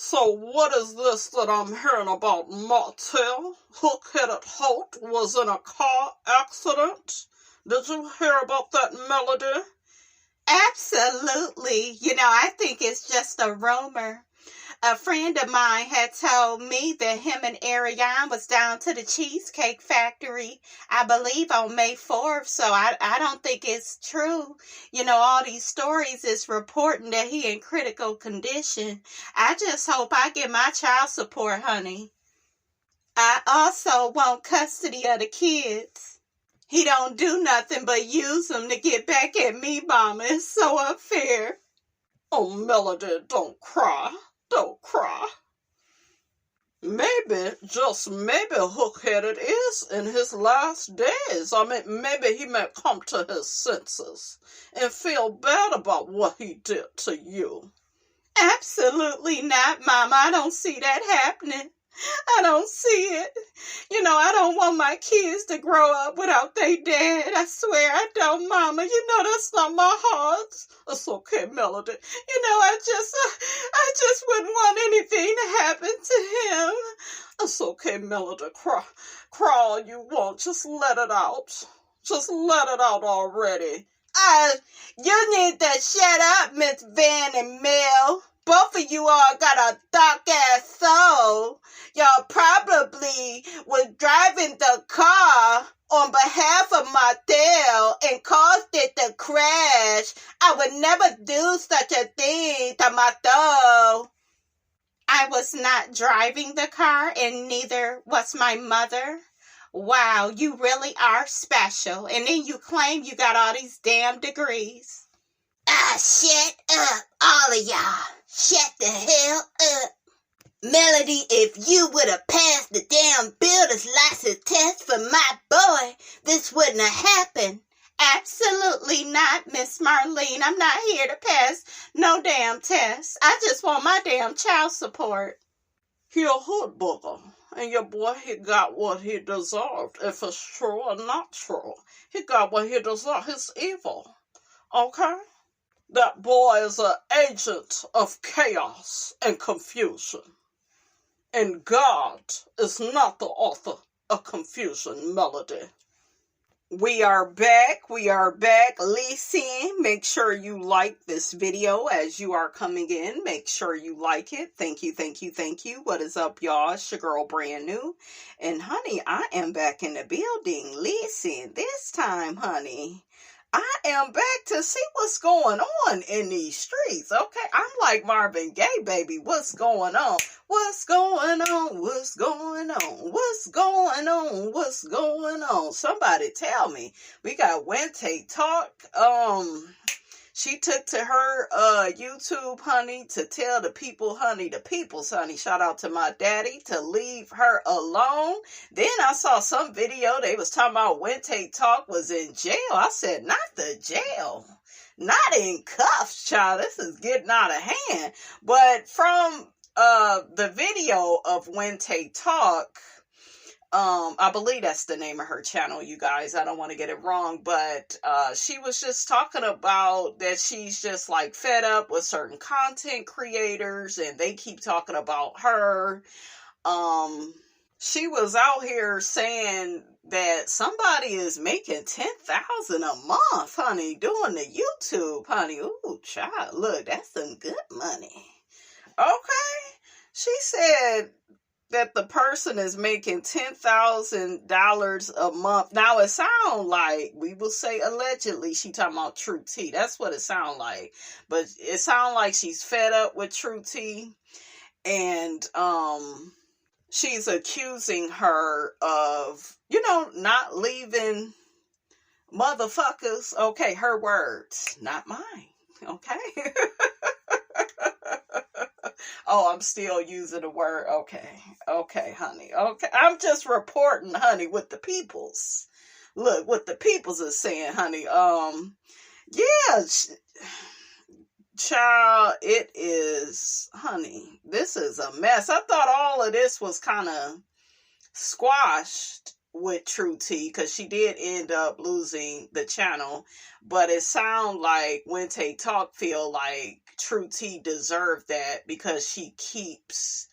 So what is this that I'm hearing about Martell? Hook-headed HOLT was in a car accident? Did you hear about that, Melody? Absolutely. I think it's just a rumor. A friend of mine had told me that him and Ariane was down to the Cheesecake Factory, I believe on May 4th, so I don't think it's true. All these stories is reporting that he in critical condition. I just hope I get my child support, honey. I also want custody of the kids. He don't do nothing but use them to get back at me, Mama. It's so unfair. Oh, Melody, don't cry. Don't cry. Maybe, just maybe, Hook-headed is in his last days. Maybe he may come to his senses and feel bad about what he did to you. Absolutely not, Mama. I don't see that happening. I don't see it. I don't want my kids to grow up without their dad. I swear I don't, Mama. That's not my heart. It's okay, Melody. I just wouldn't want anything to happen to him. It's okay, Melody. Cry all you want. Just let it out. Just let it out already. You need to shut up, Miss Van and Mel. Both of you all got a dark-ass soul. Y'all probably was driving the car on behalf of Martel and caused it to crash. I would never do such a thing to Martel. I was not driving the car, and neither was my mother. Wow, you really are special. And then you claim you got all these damn degrees. Shut up, all of y'all. Shut the hell up. Melody, if you would have passed the damn builder's license test for my boy, this wouldn't have happened. Absolutely not, Miss Marlene. I'm not here to pass no damn test. I just want my damn child support. He a hood booger, and your boy, he got what he deserved. If it's true or not true, he got what he deserved. He's evil, okay? That boy is an agent of chaos and confusion. And God is not the author of confusion, Melody. We are back. Listen, make sure you like this video as you are coming in. Make sure you like it. Thank you. What is up, y'all? It's your girl, Brand New. And, honey, I am back in the building. Listen, this time, honey, I am back to see what's going on in these streets, okay? I'm like Marvin Gaye, baby. What's going on? What's going on? What's going on? What's going on? What's going on? Somebody tell me. We got Wente Talk. She took to her YouTube, honey, to tell the people, honey, shout out to my daddy, to leave her alone. Then I saw some video, they was talking about Wente Talk was in jail. I said, not the jail. Not in cuffs, child. This is getting out of hand. But from the video of Wente Talk, I believe that's the name of her channel, you guys. I don't want to get it wrong, but she was just talking about that she's just like fed up with certain content creators and they keep talking about her. She was out here saying that somebody is making $10,000 a month, honey, doing the YouTube, honey. Ooh, child, look, that's some good money. Okay. She said that the person is making $10,000 a month. Now, it sounds like, we will say allegedly, she talking about True T. That's what it sounds like. But it sounds like she's fed up with True T. And she's accusing her of, not leaving motherfuckers. Okay, her words, not mine. Okay. Oh, I'm still using the word. Okay, honey. Okay, I'm just reporting, honey, what the peoples. Look, what the peoples is saying, honey. Yeah, child, it is, honey, this is a mess. I thought all of this was kind of squashed with True T, because she did end up losing the channel, but it sounds like Wente Talk feel like True T deserved that because she keeps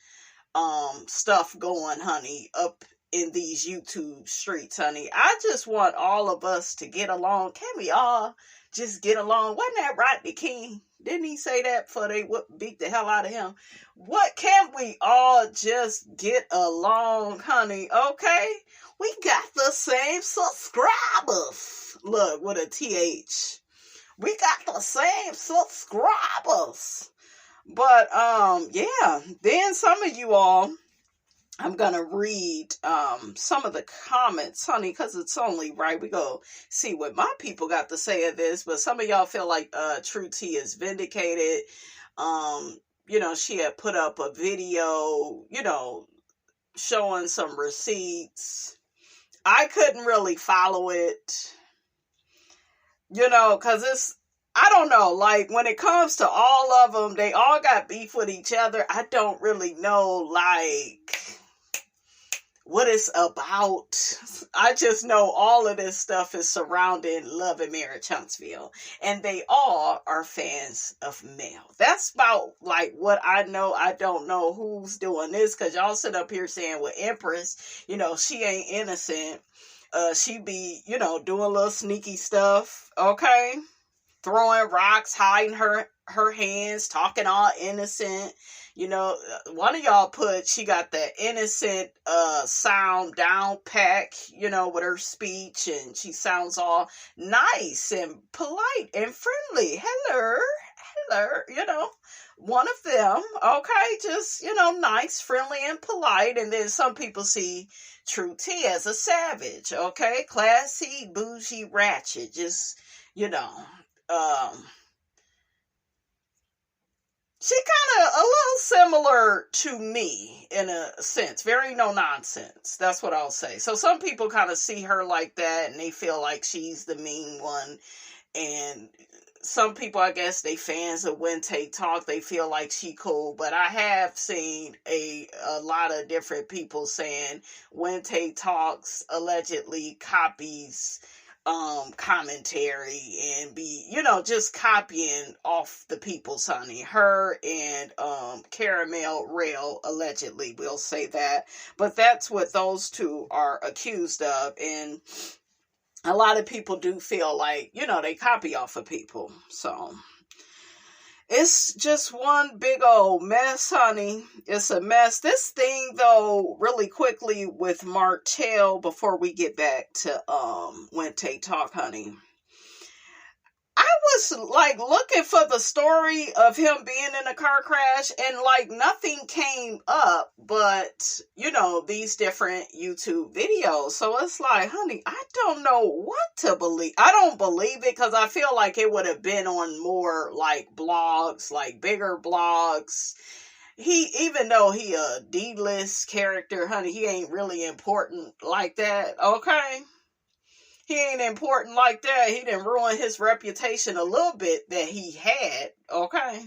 stuff going, honey, up in these YouTube streets, honey. I just want all of us to get along. Can we all just get along? Wasn't that Rodney King? Didn't he say that before they beat the hell out of him? What, can we all just get along, honey? Okay? We got the same subscribers. Look, with a TH. We got the same subscribers. But, yeah. Then some of you all, I'm going to read some of the comments, honey, because it's only right. We go see what my people got to say of this. But some of y'all feel like True T is vindicated. You know, she had put up a video, you know, showing some receipts. I couldn't really follow it, you know, because it's, I don't know, like, when it comes to all of them, they all got beef with each other. I don't really know, like, what it's about. I just know all of this stuff is surrounding Love and Marriage Huntsville. And they all are fans of Mel. That's about, like, what I know. I don't know who's doing this, because y'all sit up here saying, well, Empress, you know, she ain't innocent. She be, you know, doing little sneaky stuff, okay? Throwing rocks, hiding her hands, talking all innocent. You know, one of y'all put she got the innocent sound down pack, you know, with her speech, and she sounds all nice and polite and friendly. Hello, you know, one of them, okay, just, you know, nice, friendly, and polite. And then some people see True T as a savage, okay, classy, bougie, ratchet, just, you know, she kind of a little similar to me in a sense. Very no nonsense. That's what I'll say. So some people kind of see her like that and they feel like she's the mean one. And some people, I guess, they fans of Wente Talk, they feel like she cool. But I have seen a lot of different people saying Wente Talks allegedly copies commentary and be, you know, just copying off the people's, honey. Her and Caramel Rail allegedly will say that, but that's what those two are accused of. And a lot of people do feel like, you know, they copy off of people. So it's just one big old mess, honey. It's a mess. This thing, though, really quickly with Martell, before we get back to Wente Talk, honey. I was, like, looking for the story of him being in a car crash, and, like, nothing came up but, you know, these different YouTube videos. So it's like, honey, I don't know what to believe. I don't believe it, because I feel like it would have been on more, like, blogs, like, bigger blogs. Even though he a D-list character, honey, he ain't really important like that, okay? He ain't important like that. He didn't ruin his reputation a little bit that he had, okay?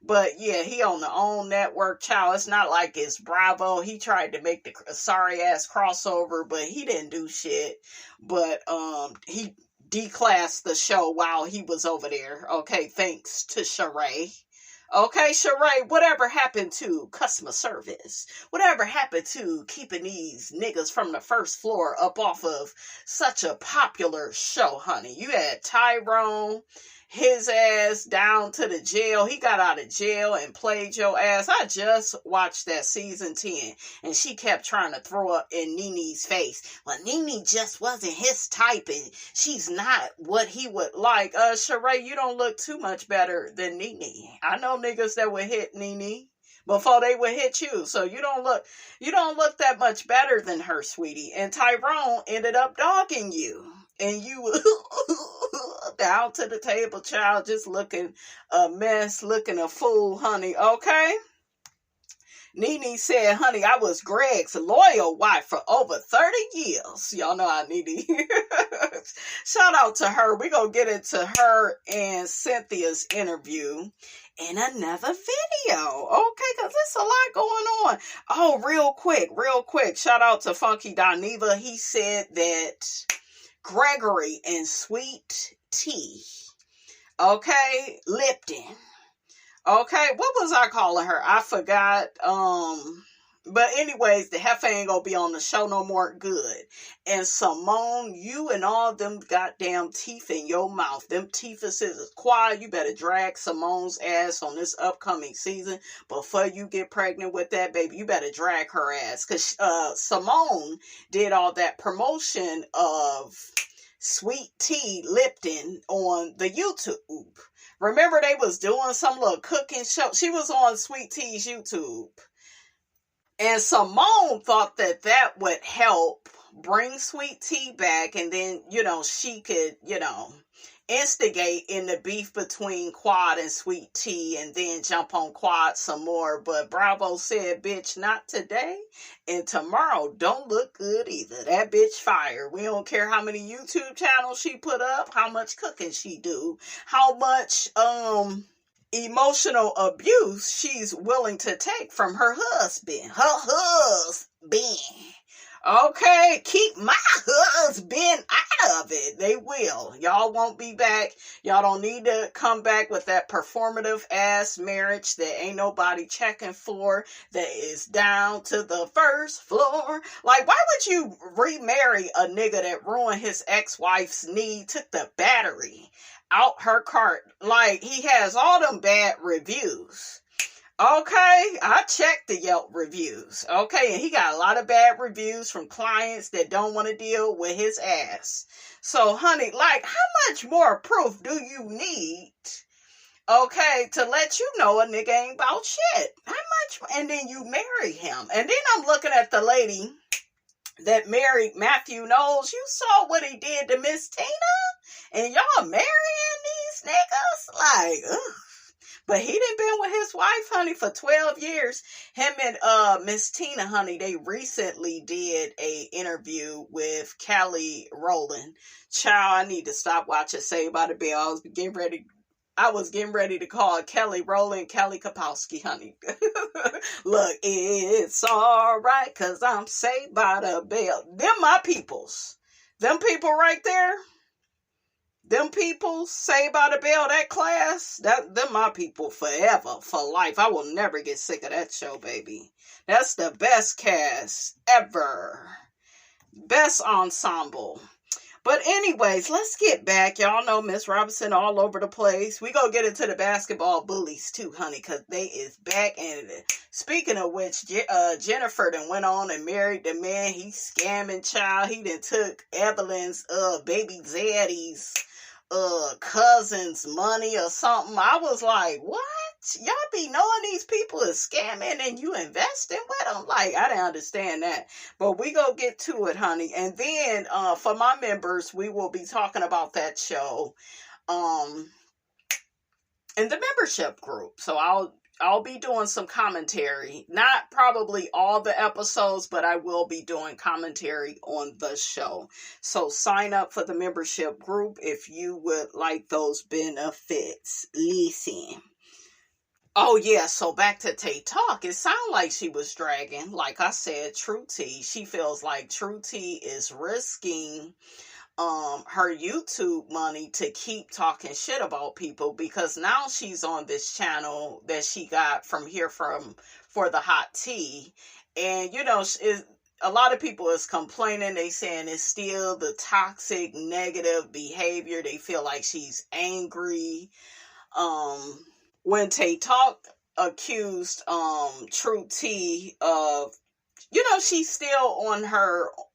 But, yeah, he on the OWN network, child. It's not like it's Bravo. He tried to make the sorry-ass crossover, but he didn't do shit. But he declassed the show while he was over there, okay? Thanks to Sheree. Okay, Sheree, whatever happened to customer service? Whatever happened to keeping these niggas from the first floor up off of such a popular show, honey? You had Tyrone, his ass down to the jail. He got out of jail and played your ass. I just watched that season 10, and she kept trying to throw up in Nene's face. Well, Nene just wasn't his type, and she's not what he would like. Sheree, you don't look too much better than Nene. I know niggas that would hit Nene before they would hit you. So you don't look that much better than her, sweetie. And Tyrone ended up dogging you. And you down to the table, child, just looking a mess, looking a fool, honey, okay? Nene said, honey, I was Greg's loyal wife for over 30 years. Y'all know how Nene. Shout out to her. We're going to get into her and Cynthia's interview. in another video. Okay, because there's a lot going on. Oh, real quick. Shout out to Funky Doniva. He said that Gregory and Sweet Tea. Okay, Lipton. Okay, what was I calling her? I forgot. But anyways, the heifer ain't gonna be on the show no more. Good. And Simone, you and all them goddamn teeth in your mouth. Them teeth is quiet. You better drag Simone's ass on this upcoming season. Before you get pregnant with that baby, you better drag her ass. Because Simone did all that promotion of Sweet Tea Lipton on the YouTube. Remember they was doing some little cooking show? She was on Sweet Tea's YouTube. And Simone thought that that would help bring Sweet Tea back. And then, she could, instigate in the beef between Quad and Sweet Tea and then jump on Quad some more. But Bravo said, bitch, not today. And tomorrow don't look good either. That bitch fire. We don't care how many YouTube channels she put up, how much cooking she do, how much, emotional abuse she's willing to take from her husband. Okay, keep my husband out of it. They will. Y'all won't be back. Y'all don't need to come back with that performative ass marriage that ain't nobody checking for, that is down to the first floor. Like, why would you remarry a nigga that ruined his ex-wife's knee, took the battery out her cart? Like, he has all them bad reviews. Okay, I checked the Yelp reviews. Okay, and he got a lot of bad reviews from clients that don't want to deal with his ass. So, honey, like, how much more proof do you need, okay, to let you know a nigga ain't about shit? How much? And then you marry him. And then I'm looking at the lady that married Matthew Knowles. You saw what he did to Miss Tina? And y'all marrying these niggas? Like, ugh. But he done been with his wife, honey, for 12 years. Him and Miss Tina, honey, they recently did a interview with Kelly Rowland. Child, I need to stop watching Saved by the Bell. I was getting ready to call Kelly Rowland Kelly Kapowski, honey. Look, it's all right, because I'm saved by the bell. Them my peoples. Them people right there. Them people, Saved by the Bell, that class, them my people forever, for life. I will never get sick of that show, baby. That's the best cast ever. Best ensemble. But anyways, let's get back. Y'all know Miss Robinson all over the place. We gonna get into the basketball bullies too, honey, because they is back. And speaking of which, Jennifer done went on and married the man. He's scamming, child. He done took Evelyn's baby Zaddy's cousin's money or something. I was like, what? Y'all be knowing these people is scamming and you investing with them? Like, I didn't understand that. But we go get to it, honey. And then for my members, we will be talking about that show in the membership group. So I'll be doing some commentary. Not probably all the episodes, but I will be doing commentary on the show. So sign up for the membership group if you would like those benefits. Listen. Oh, yeah, so back to Tay Talk. It sounded like she was dragging. Like I said, True T. She feels like True T is risking her YouTube money to keep talking shit about people, because now she's on this channel that she got from for the hot tea. And a lot of people is complaining. They saying it's still the toxic negative behavior. They feel like she's angry. When Tay Talk accused True T of, she's still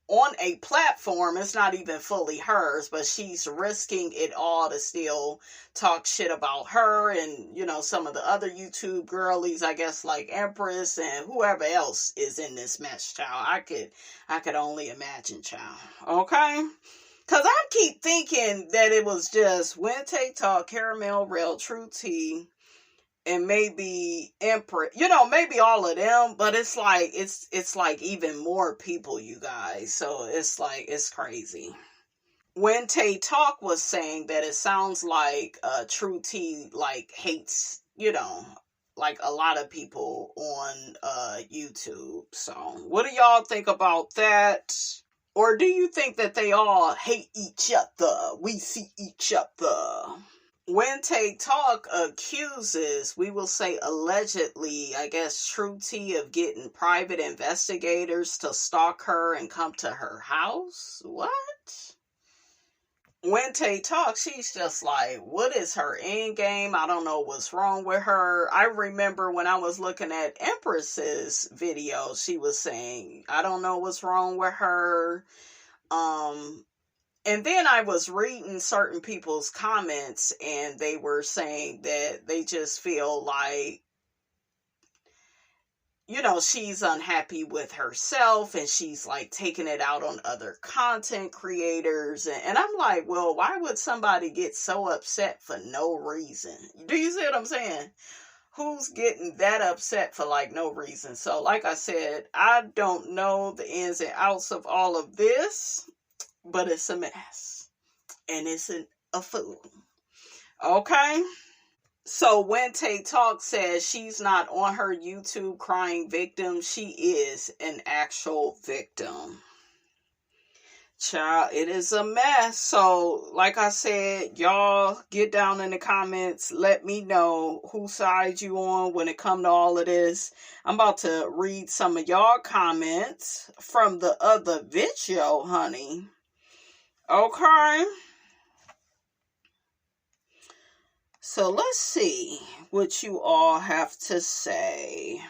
on a platform. It's not even fully hers, but she's risking it all to still talk shit about her and, some of the other YouTube girlies, I guess, like Empress and whoever else is in this mess, child. I could only imagine, child. Okay? Because I keep thinking that it was just when Tay Talk, Caramel Rail, True T, and maybe Empress, maybe all of them, but it's like even more people, you guys. So it's crazy. When Tay Talk was saying that it sounds like True T like hates you know, like a lot of people on YouTube. So what do y'all think about that? Or do you think that they all hate each other? We see each other. When Tay Talk accuses, we will say allegedly, I guess, True T of getting private investigators to stalk her and come to her house. What? When Tay talks, she's just like, what is her end game? I don't know what's wrong with her. I remember when I was looking at Empress's video, she was saying, I don't know what's wrong with her. And then I was reading certain people's comments, and they were saying that they just feel like, you know, she's unhappy with herself and she's like taking it out on other content creators. And I'm like, well, why would somebody get so upset for no reason? Do you see what I'm saying? Who's getting that upset for like no reason? So like I said, I don't know the ins and outs of all of this, but it's a mess and it's a fool. Okay. So when Tay Talk says she's not on her YouTube crying victim, she is an actual victim. Child, it is a mess. So, like I said, y'all get down in the comments. Let me know whose side you on when it come to all of this. I'm about to read some of y'all comments from the other video, honey. Okay. So let's see what you all have to say.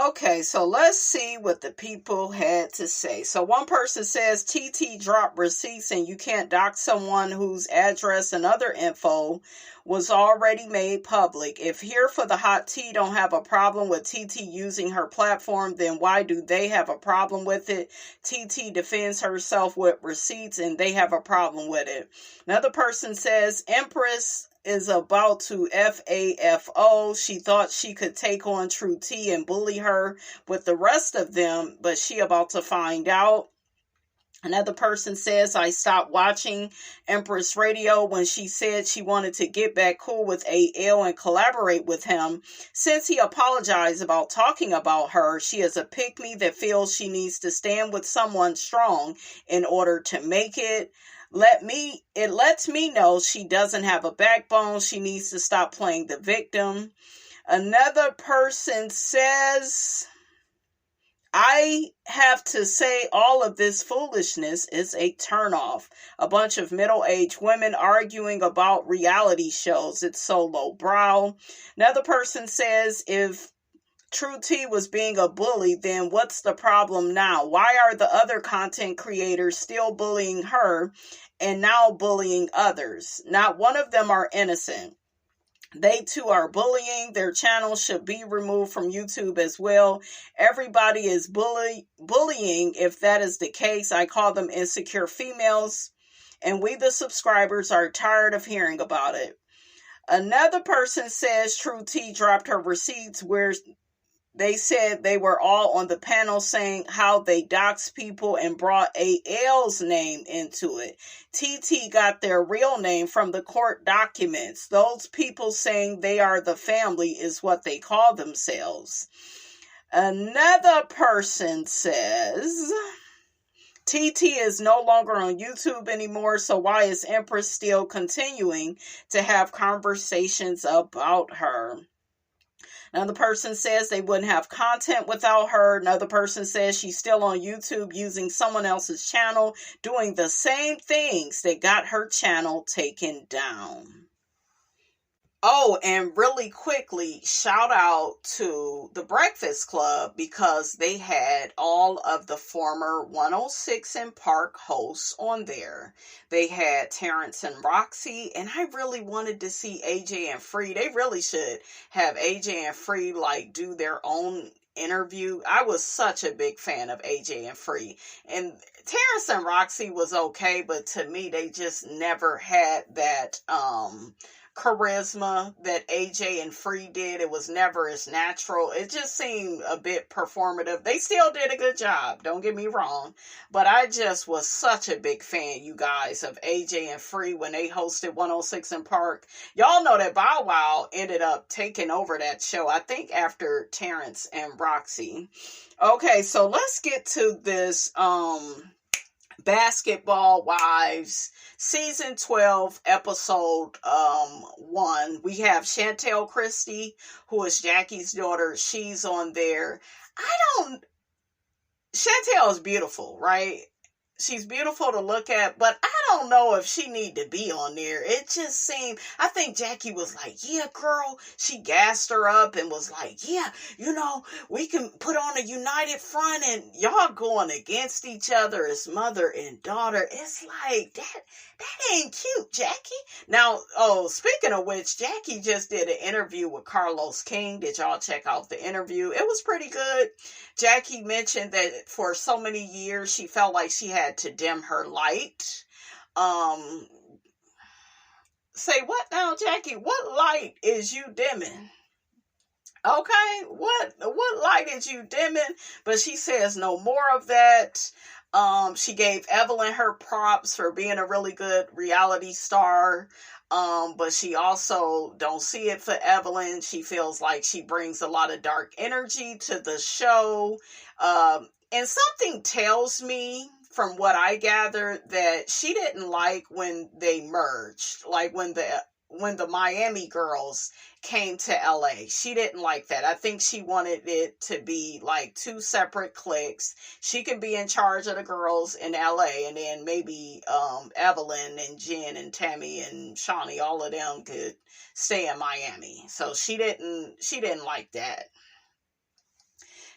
Okay, so let's see what the people had to say. So one person says TT dropped receipts and you can't dox someone whose address and other info was already made public. If Here for the Hot Tea don't have a problem with TT using her platform, then why do they have a problem with it? TT defends herself with receipts and they have a problem with it. Another person says Empress is about to FAFO. She thought she could take on True T and bully her with the rest of them, but she about to find out. Another person says, I stopped watching Empress Radio when she said she wanted to get back cool with AL and collaborate with him. Since he apologized about talking about her, she is a pick-me that feels she needs to stand with someone strong in order to make it. It lets me know she doesn't have a backbone. She needs to stop playing the victim. Another person says, I have to say all of this foolishness is a turnoff. A bunch of middle-aged women arguing about reality shows. It's so lowbrow. Another person says, if True T was being a bully, then what's the problem now? Why are the other content creators still bullying her and now bullying others? Not one of them are innocent. They too are bullying. Their channel should be removed from YouTube as well. Everybody is bullying. If that is the case, I call them insecure females. And we, the subscribers, are tired of hearing about it. Another person says True T dropped her receipts where they said they were all on the panel saying how they doxed people and brought AL's name into it. TT got their real name from the court documents. Those people saying they are the family is what they call themselves. Another person says TT is no longer on YouTube anymore, so why is Empress still continuing to have conversations about her? Another person says they wouldn't have content without her. Another person says she's still on YouTube using someone else's channel, doing the same things that got her channel taken down. Oh, and really quickly, shout out to the Breakfast Club because they had all of the former 106 and Park hosts on there. They had Terrence and Roxy, and I really wanted to see AJ and Free. They really should have AJ and Free like do their own interview. I was such a big fan of AJ and Free. And Terrence and Roxy was okay, but to me, they just never had that, charisma that AJ and Free did. It was never as natural. It just seemed a bit performative. They still did a good job, don't get me wrong, but I just was such a big fan, you guys, of AJ and Free when they hosted 106 in Park. Y'all know that Bow Wow ended up taking over that show, I think after Terrence and Roxy. Okay, so let's get to this Basketball Wives season 12 episode 1. We have Chantel Christie, who is Jackie's daughter. She's on there. Chantel is beautiful, right? She's beautiful to look at, but I don't know if she need to be on there. It just seemed, I think Jackie was like, yeah, girl. She gassed her up and was like, yeah, we can put on a united front, and y'all going against each other as mother and daughter. It's like, that ain't cute, Jackie. Now, speaking of which, Jackie just did an interview with Carlos King. Did y'all check out the interview? It was pretty good. Jackie mentioned that for so many years, she felt like she had to dim her light. Say what now, Jackie? What light is you dimming? Okay, what light is you dimming? But she says no more of that. She gave Evelyn her props for being a really good reality star. But she also don't see it for Evelyn. She feels like she brings a lot of dark energy to the show. And something tells me, from what I gathered, that she didn't like when they merged, like when the Miami girls came to LA. She didn't like that. I think she wanted it to be like two separate cliques. She could be in charge of the girls in LA, and then maybe Evelyn and Jen and Tammy and Shawnee, all of them could stay in Miami. So she didn't like that.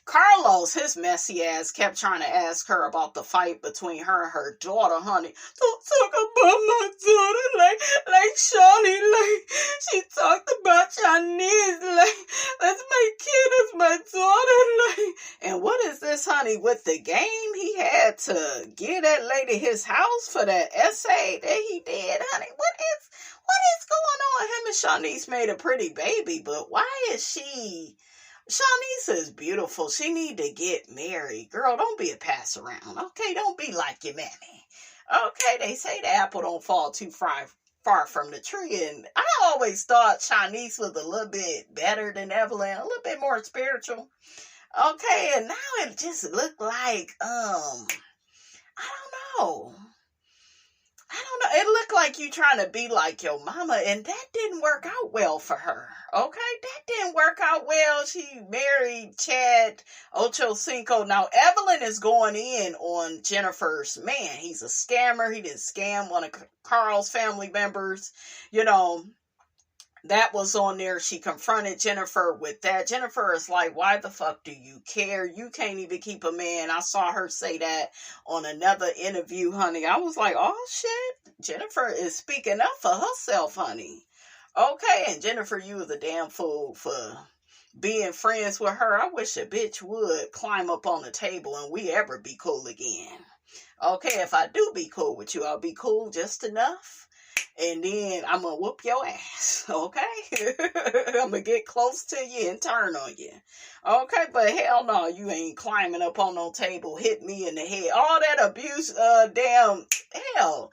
Carlos, his messy ass, kept trying to ask her about the fight between her and her daughter, honey. Don't talk about my daughter like Shawnee, like she talked about Chinese, like that's my kid, that's my daughter, like. And what is this, honey, with the game? He had to give that lady his house for that essay that he did, honey. What is going on? Him and Shanice made a pretty baby, but why is she... Shanice is beautiful. She need to get married. Girl, don't be a pass around. Okay, don't be like your mammy. Okay, they say the apple don't fall too far from the tree. And I always thought Shanice was a little bit better than Evelyn. A little bit more spiritual. Okay, and now it just looked like, I don't know. It looked like you trying to be like your mama, and that didn't work out well for her. Okay, that didn't work out well. She married Chad Ochocinco. Now, Evelyn is going in on Jennifer's man. He's a scammer. He didn't scam one of Carl's family members. That was on there. She confronted Jennifer with that. Jennifer is like, why the fuck do you care? You can't even keep a man. I saw her say that on another interview, honey. I was like, oh shit. Jennifer is speaking up for herself, honey. Okay, and Jennifer, you was a damn fool for being friends with her. I wish a bitch would climb up on the table and we ever be cool again. Okay, if I do be cool with you, I'll be cool just enough. And then I'm going to whoop your ass, okay? I'm going to get close to you and turn on you. Okay, but hell no, you ain't climbing up on no table, hit me in the head. All that abuse, hell.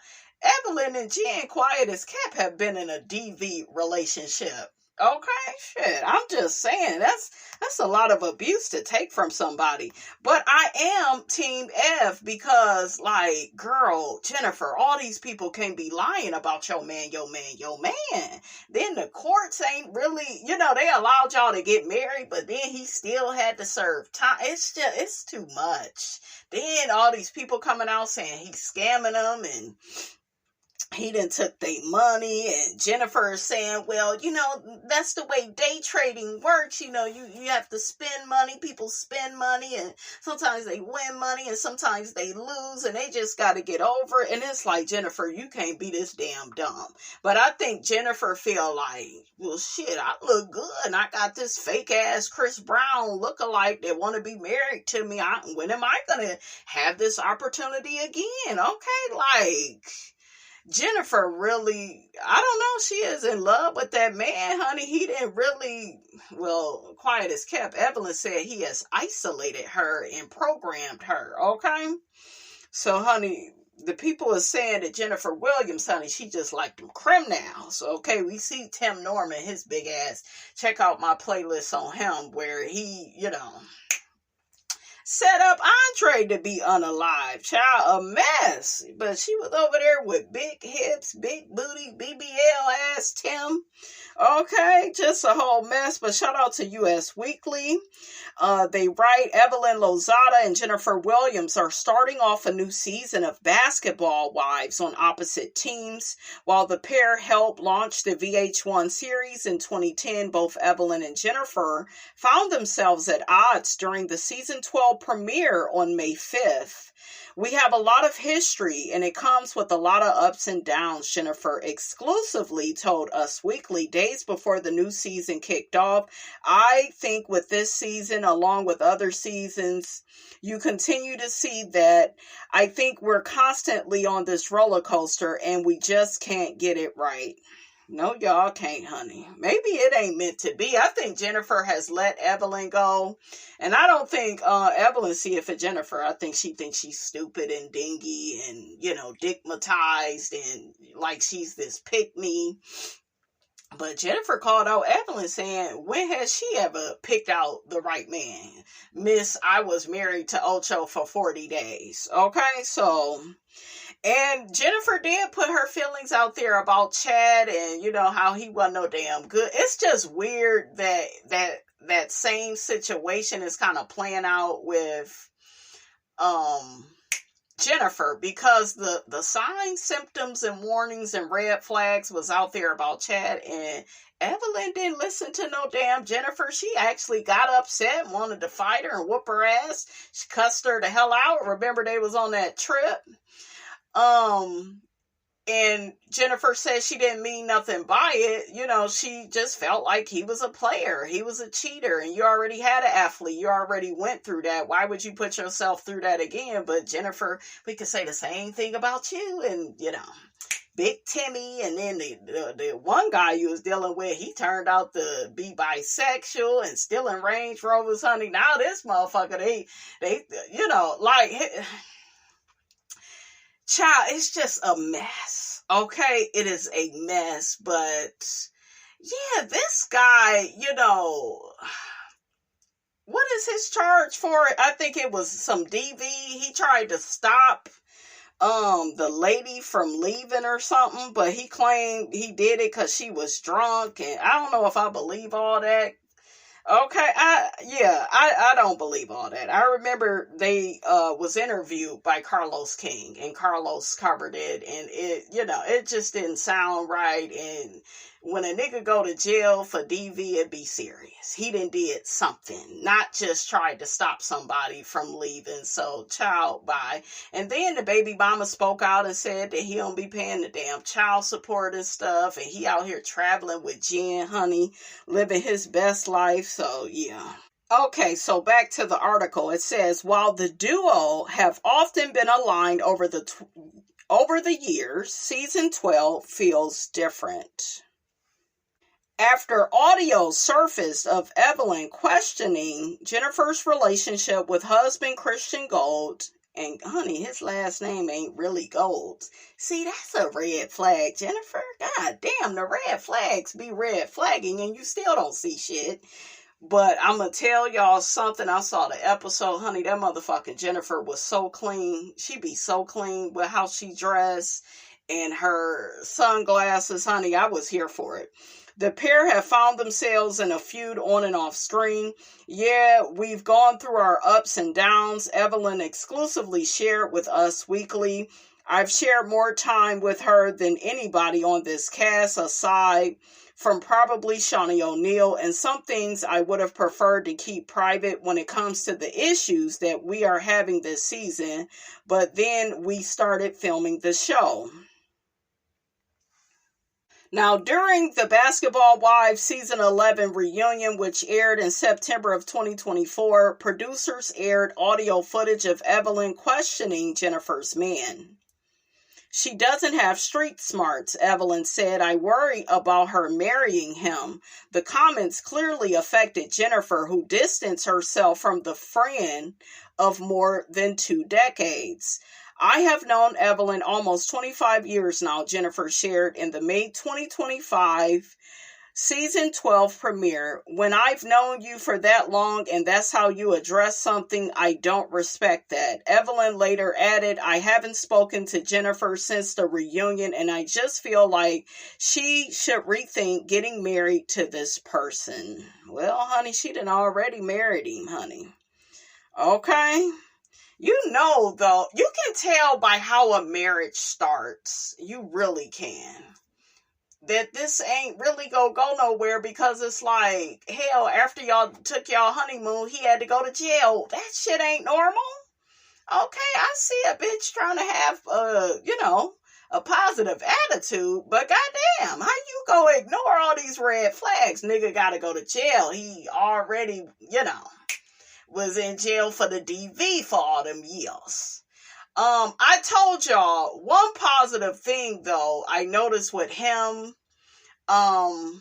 Evelyn and Jen, quiet as kept, have been in a DV relationship. Okay, shit, I'm just saying, that's a lot of abuse to take from somebody. But I am Team F because, like, girl, Jennifer, all these people can't be lying about your man. Then the courts ain't really, they allowed y'all to get married, but then he still had to serve time. It's too much. Then all these people coming out saying he's scamming them and he done took their money, and Jennifer is saying, well, that's the way day trading works. You have to spend money. People spend money, and sometimes they win money, and sometimes they lose, and they just got to get over it. And it's like, Jennifer, you can't be this damn dumb. But I think Jennifer feel like, well, shit, I look good, and I got this fake-ass Chris Brown lookalike that want to be married to me. When am I going to have this opportunity again? Okay, like... Jennifer really, I don't know, she is in love with that man, honey. He didn't really, well, quiet as kept. Evelyn said he has isolated her and programmed her, okay? So, honey, the people are saying that Jennifer Williams, honey, she just like them criminals. Okay, we see Tim Norman, his big ass. Check out my playlist on him where he, set up Andre to be unalive. Child, a mess. But she was over there with big hips, big booty, BBL ass Tim. Okay, just a whole mess. But shout out to US Weekly. They write Evelyn Lozada and Jennifer Williams are starting off a new season of Basketball Wives on opposite teams. While the pair helped launch the VH1 series in 2010, both Evelyn and Jennifer found themselves at odds during the season 12 premiere on May 5th. We have a lot of history, and it comes with a lot of ups and downs, Jennifer exclusively told Us Weekly days before the new season kicked off. I think with this season, along with other seasons, you continue to see that I think we're constantly on this roller coaster, and we just can't get it right. No, y'all can't, honey. Maybe it ain't meant to be. I think Jennifer has let Evelyn go. And I don't think Evelyn see it for Jennifer. I think she thinks she's stupid and dingy and, digmatized and like she's this pick-me. But Jennifer called out Evelyn saying, when has she ever picked out the right man? Miss, I was married to Ocho for 40 days. Okay, so... And Jennifer did put her feelings out there about Chad and, how he wasn't no damn good. It's just weird that same situation is kind of playing out with Jennifer, because the signs, symptoms, and warnings and red flags was out there about Chad, and Evelyn didn't listen to no damn Jennifer. She actually got upset, wanted to fight her and whoop her ass. She cussed her the hell out. Remember, they was on that trip. And Jennifer said she didn't mean nothing by it. She just felt like he was a player. He was a cheater, and you already had an athlete. You already went through that. Why would you put yourself through that again? But Jennifer, we could say the same thing about you, and, Big Timmy, and then the one guy you was dealing with, he turned out to be bisexual and still in Range Rovers, honey. Now this motherfucker, they child, it's just a mess. Okay, it is a mess, but yeah, this guy, what is his charge for it? I think it was some DV. He tried to stop the lady from leaving or something, but he claimed he did it because she was drunk, and I don't know if I believe all that. Okay, I don't believe all that. I remember they was interviewed by Carlos King, and Carlos covered it, and it just didn't sound right. And when a nigga go to jail for DV, it be serious. He done did something, not just tried to stop somebody from leaving. So, child, bye. And then the baby mama spoke out and said that he don't be paying the damn child support and stuff, and he out here traveling with Jen, honey, living his best life. So, yeah. Okay, so back to the article. It says, while the duo have often been aligned over the years, season 12 feels different. After audio surfaced of Evelyn questioning Jennifer's relationship with husband Christian Gold, and honey, his last name ain't really Gold. See, that's a red flag, Jennifer. God damn, the red flags be red flagging and you still don't see shit. But I'm going to tell y'all something. I saw the episode, honey. That motherfucking Jennifer was so clean. She be so clean with how she dressed and her sunglasses, honey. I was here for it. The pair have found themselves in a feud on and off screen. Yeah, we've gone through our ups and downs. Evelyn exclusively shared with Us Weekly. I've shared more time with her than anybody on this cast, aside from probably Shawnee O'Neal, and some things I would have preferred to keep private when it comes to the issues that we are having this season. But then we started filming the show. Now, during the Basketball Wives Season 11 reunion, which aired in September of 2024, producers aired audio footage of Evelyn questioning Jennifer's man. She doesn't have street smarts, Evelyn said. I worry about her marrying him. The comments clearly affected Jennifer, who distanced herself from the friend of more than 2 decades. I have known Evelyn almost 25 years now, Jennifer shared in the May 2025 Season 12 premiere. When I've known you for that long and that's how you address something, I don't respect that. Evelyn later added, I haven't spoken to Jennifer since the reunion and I just feel like she should rethink getting married to this person. Well, honey, she done already married him, honey. Okay? You know, though, you can tell by how a marriage starts. You really can. That this ain't really gonna go nowhere because it's like, hell, after y'all took y'all honeymoon, he had to go to jail. That shit ain't normal. Okay, I see a bitch trying to have, a positive attitude, but goddamn, how you go ignore all these red flags? Nigga gotta go to jail. He already, was in jail for the DV for all them years. I told y'all one positive thing though I noticed with him. Well,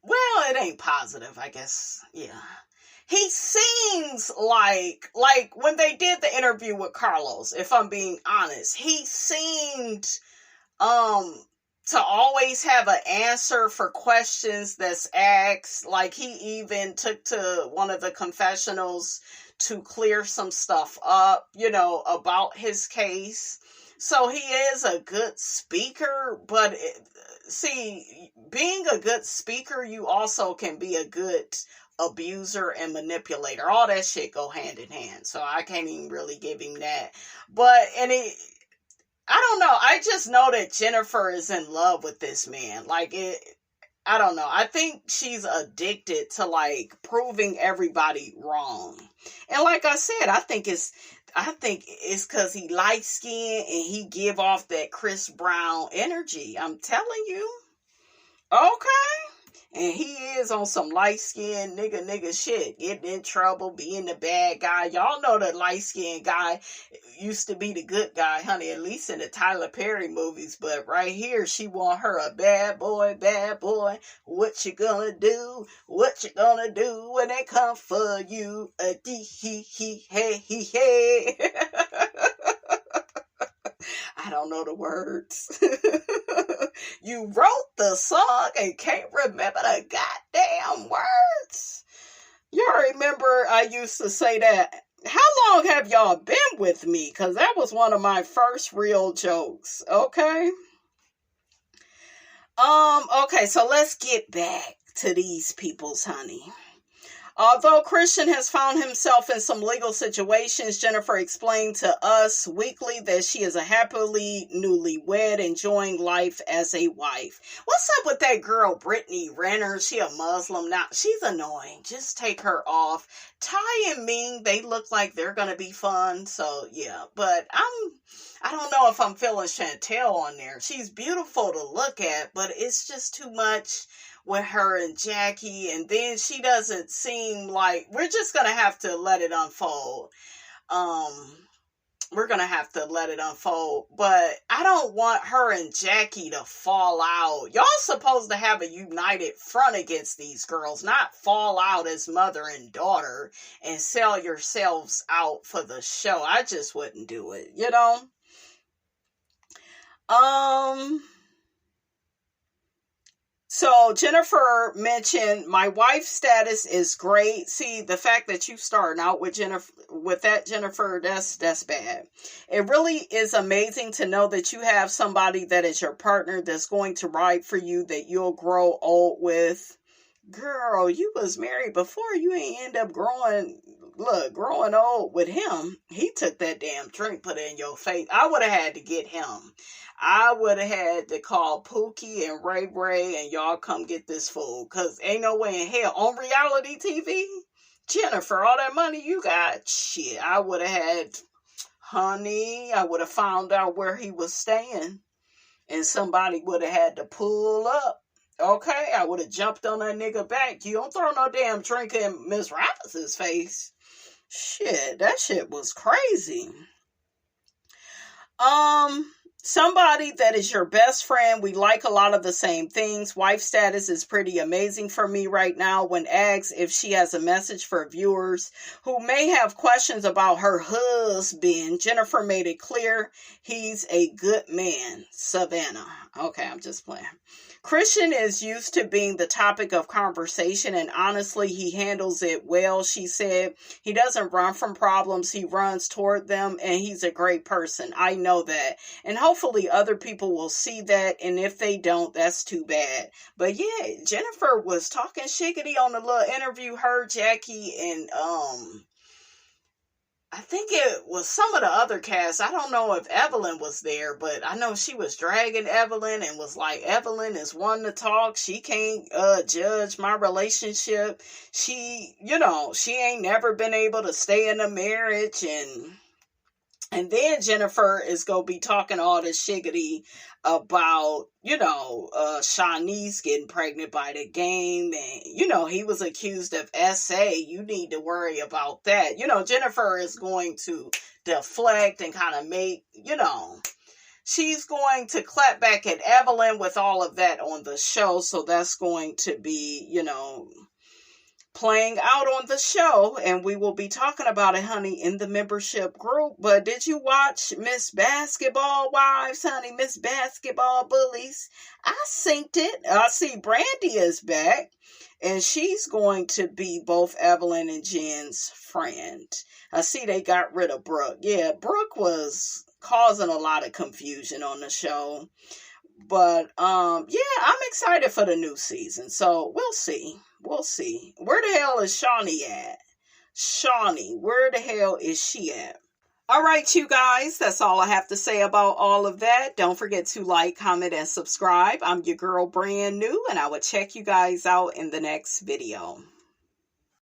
it ain't positive, I guess. Yeah. He seems like when they did the interview with Carlos, if I'm being honest, he seemed to always have an answer for questions that's asked. Like he even took to one of the confessionals to clear some stuff up, about his case. So he is a good speaker, but being a good speaker, you also can be a good abuser and manipulator. All that shit go hand in hand. So I can't even really give him that. But, I don't know. I just know that Jennifer is in love with this man. I don't know. I think she's addicted to proving everybody wrong. And like I said, I think it's because he light skinned and he give off that Chris Brown energy. I'm telling you. Okay. And he is on some light-skinned nigga shit. Getting in trouble, being the bad guy. Y'all know that light-skinned guy used to be the good guy, honey. At least in the Tyler Perry movies. But right here, she want her a bad boy, bad boy. What you gonna do? What you gonna do when they come for you? Hey. I don't know the words. You wrote the song and can't remember the goddamn words. Y'all remember I used to say that. How long have y'all been with me? Because that was one of my first real jokes. Okay? Okay, so let's get back to these people's honey. Although Christian has found himself in some legal situations, Jennifer explained to Us Weekly that she is a happily newlywed, enjoying life as a wife. What's up with that girl, Brittany Renner? She a Muslim now. She's annoying. Just take her off. Ty and Ming, they look like they're going to be fun. So, yeah. But I don't know if I'm feeling Chantel on there. She's beautiful to look at, but it's just too much with her and Jackie, and then she doesn't seem like, we're just gonna have to let it unfold. We're gonna have to let it unfold, but I don't want her and Jackie to fall out. Y'all supposed to have a united front against these girls, not fall out as mother and daughter and sell yourselves out for the show. I just wouldn't do it, So Jennifer mentioned my wife's status is great. See, the fact that you starting out with Jennifer, that's bad. It really is amazing to know that you have somebody that is your partner that's going to ride for you, that you'll grow old with. Girl, you was married before. You ain't end up growing old with him. He took that damn drink, put it in your face. I would have had to get him. I would have had to call Pookie and Ray and y'all come get this fool. Because ain't no way in hell. On reality TV, Jennifer, all that money you got, shit, I would have had, honey, I would have found out where he was staying. And somebody would have had to pull up. Okay, I would have jumped on that nigga back. You don't throw no damn drink in Miss Rapids' face. Shit, that shit was crazy. Somebody that is your best friend. We like a lot of the same things. Wife status is pretty amazing for me right now. When asked if she has a message for viewers who may have questions about her husband, Jennifer made it clear he's a good man. Savannah. Okay, I'm just playing. Christian is used to being the topic of conversation, and honestly, he handles it well, she said. He doesn't run from problems, he runs toward them, and he's a great person. I know that. And hopefully other people will see that, and if they don't, that's too bad. But yeah, Jennifer was talking shiggity on the little interview, her, Jackie, and I think it was some of the other cast. I don't know if Evelyn was there, but I know she was dragging Evelyn and was like, Evelyn is one to talk. She can't judge my relationship. She ain't never been able to stay in a marriage. And then Jennifer is going to be talking all this shiggity about, Shanice getting pregnant by the game. And, he was accused of SA. You need to worry about that. Jennifer is going to deflect and kind of make, she's going to clap back at Evelyn with all of that on the show. So that's going to be, playing out on the show, and we will be talking about it, honey, in the membership group. But did you watch Miss Basketball Wives, honey? Miss Basketball Bullies? I synced it. I see Brandy is back, and she's going to be both Evelyn and Jen's friend. I see they got rid of Brooke. Yeah, Brooke was causing a lot of confusion on the show. But, I'm excited for the new season. So, we'll see. We'll see. Where the hell is Shawnee at? Shawnee, where the hell is she at? All right, you guys, that's all I have to say about all of that. Don't forget to like, comment, and subscribe. I'm your girl, Brand New, and I will check you guys out in the next video.